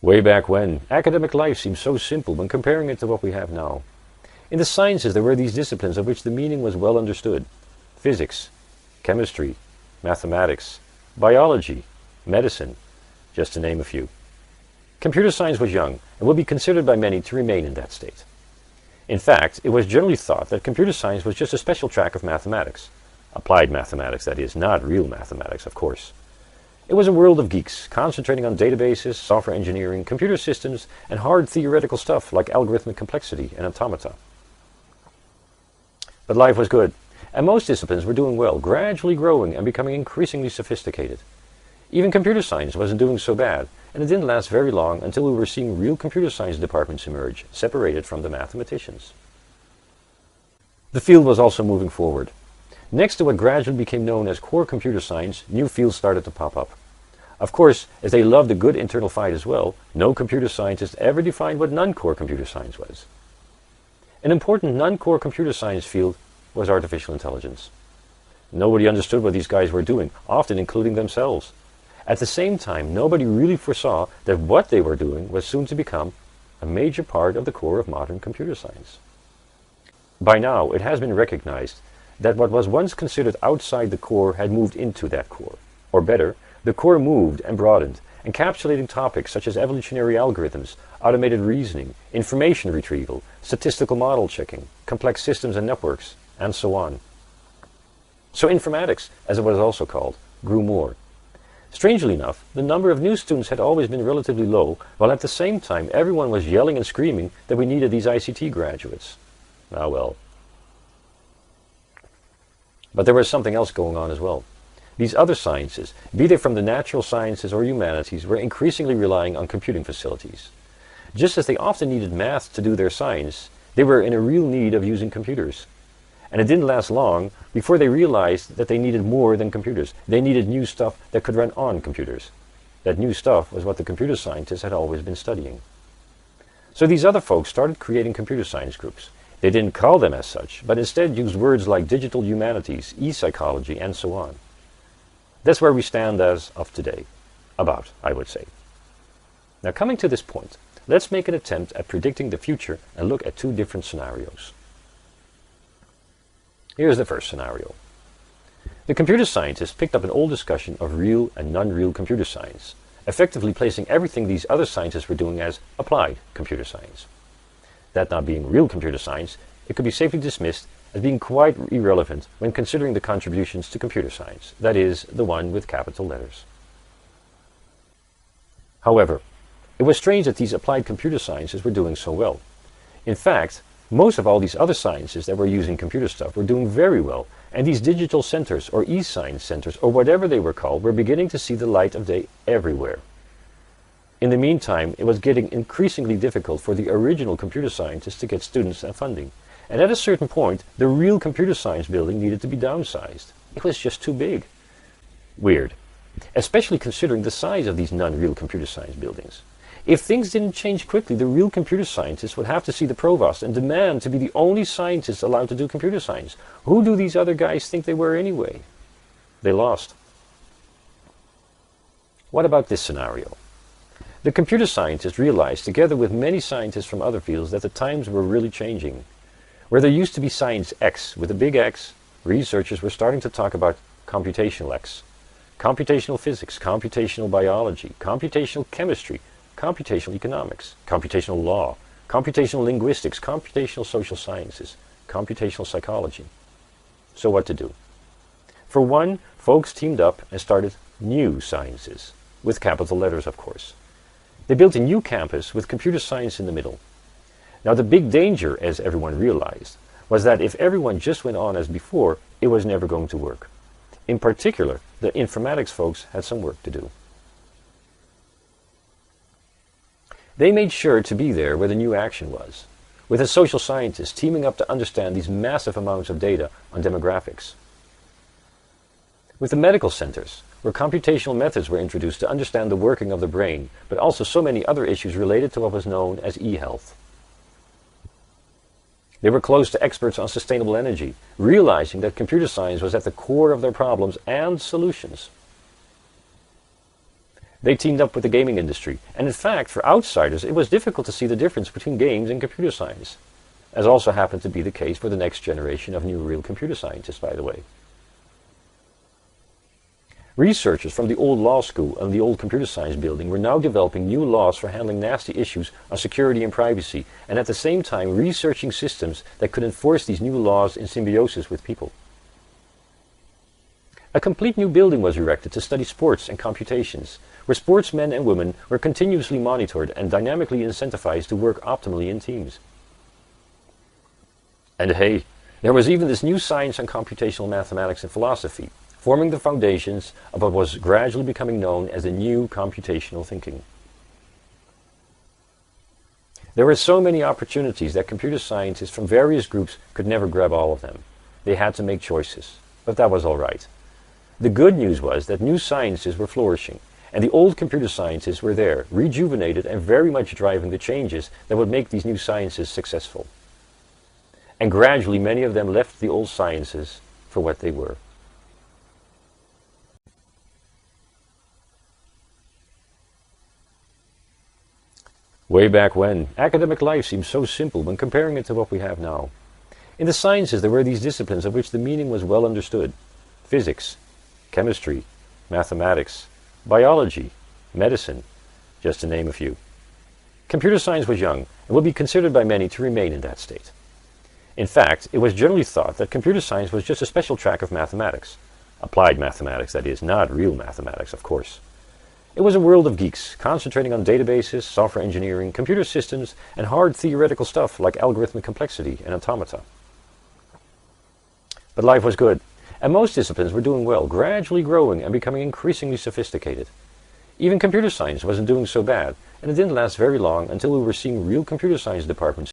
Way back when, academic life seemed so simple when comparing it to what we have now. In the sciences there were these disciplines of which the meaning was well understood. Physics, chemistry, mathematics, biology, medicine, just to name a few. Computer science was young and would be considered by many to remain in that state. In fact, it was generally thought that computer science was just a special track of mathematics. Applied mathematics, that is, not real mathematics, of course. It was a world of geeks, concentrating on databases, software engineering, computer systems, and hard theoretical stuff like algorithmic complexity and automata. But life was good, and most disciplines were doing well, gradually growing and becoming increasingly sophisticated. Even computer science wasn't doing so bad, and it didn't last very long until we were seeing real computer science departments emerge, separated from the mathematicians. The field was also moving forward. Next to what gradually became known as core computer science, new fields started to pop up. Of course, as they loved a good internal fight as well, no computer scientist ever defined what non-core computer science was. An important non-core computer science field was artificial intelligence. Nobody understood what these guys were doing, often including themselves. At the same time, nobody really foresaw that what they were doing was soon to become a major part of the core of modern computer science. By now, it has been recognized that what was once considered outside the core had moved into that core. Or better, the core moved and broadened, encapsulating topics such as evolutionary algorithms, automated reasoning, information retrieval, statistical model checking, complex systems and networks, and so on. So informatics, as it was also called, grew more. Strangely enough, the number of new students had always been relatively low, while at the same time everyone was yelling and screaming that we needed these ICT graduates. Ah well. But there was something else going on as well. These other sciences, be they from the natural sciences or humanities, were increasingly relying on computing facilities. Just as they often needed math to do their science, they were in a real need of using computers. And it didn't last long before they realized that they needed more than computers. They needed new stuff that could run on computers. That new stuff was what the computer scientists had always been studying. So these other folks started creating computer science groups. They didn't call them as such, but instead used words like digital humanities, e-psychology, and so on. That's where we stand as of today. About, I would say. Now coming to this point, let's make an attempt at predicting the future and look at two different scenarios. Here's the first scenario. The computer scientists picked up an old discussion of real and non-real computer science, effectively placing everything these other scientists were doing as applied computer science. That not being real computer science, it could be safely dismissed as being quite irrelevant when considering the contributions to computer science, that is, the one with capital letters. However, it was strange that these applied computer sciences were doing so well. In fact, most of all these other sciences that were using computer stuff were doing very well, and these digital centers or e-science centers or whatever they were called were beginning to see the light of day everywhere. In the meantime, it was getting increasingly difficult for the original computer scientists to get students and funding. And at a certain point, the real computer science building needed to be downsized. It was just too big. Weird. Especially considering the size of these non-real computer science buildings. If things didn't change quickly, the real computer scientists would have to see the provost and demand to be the only scientists allowed to do computer science. Who do these other guys think they were anyway? They lost. What about this scenario? The computer scientists realized, together with many scientists from other fields, that the times were really changing. Where there used to be Science X with a big X, researchers were starting to talk about computational X. Computational physics, computational biology, computational chemistry, computational economics, computational law, computational linguistics, computational social sciences, computational psychology. So what to do? For one, folks teamed up and started new sciences, with capital letters of course. They built a new campus with computer science in the middle. Now the big danger, as everyone realized, was that if everyone just went on as before, it was never going to work. In particular, the informatics folks had some work to do. They made sure to be there where the new action was, with the social scientists teaming up to understand these massive amounts of data on demographics. With the medical centers, where computational methods were introduced to understand the working of the brain, but also so many other issues related to what was known as e-health. They were close to experts on sustainable energy, realizing that computer science was at the core of their problems and solutions. They teamed up with the gaming industry, and in fact, for outsiders, it was difficult to see the difference between games and computer science, as also happened to be the case for the next generation of new real computer scientists, by the way. Researchers from the old law school and the old computer science building were now developing new laws for handling nasty issues on security and privacy, and at the same time researching systems that could enforce these new laws in symbiosis with people. A complete new building was erected to study sports and computations, where sportsmen and women were continuously monitored and dynamically incentivized to work optimally in teams. And hey, there was even this new science on computational mathematics and philosophy, forming the foundations of what was gradually becoming known as the new computational thinking. There were so many opportunities that computer scientists from various groups could never grab all of them. They had to make choices, but that was all right. The good news was that new sciences were flourishing, and the old computer scientists were there, rejuvenated and very much driving the changes that would make these new sciences successful. And gradually many of them left the old sciences for what they were. Way back when, academic life seemed so simple when comparing it to what we have now. In the sciences there were these disciplines of which the meaning was well understood. Physics, chemistry, mathematics, biology, medicine, just to name a few. Computer science was young and would be considered by many to remain in that state. In fact, it was generally thought that computer science was just a special track of mathematics. Applied mathematics, that is, not real mathematics, of course. It was a world of geeks, concentrating on databases, software engineering, computer systems, and hard theoretical stuff like algorithmic complexity and automata. But life was good, and most disciplines were doing well, gradually growing and becoming increasingly sophisticated. Even computer science wasn't doing so bad, and it didn't last very long until we were seeing real computer science departments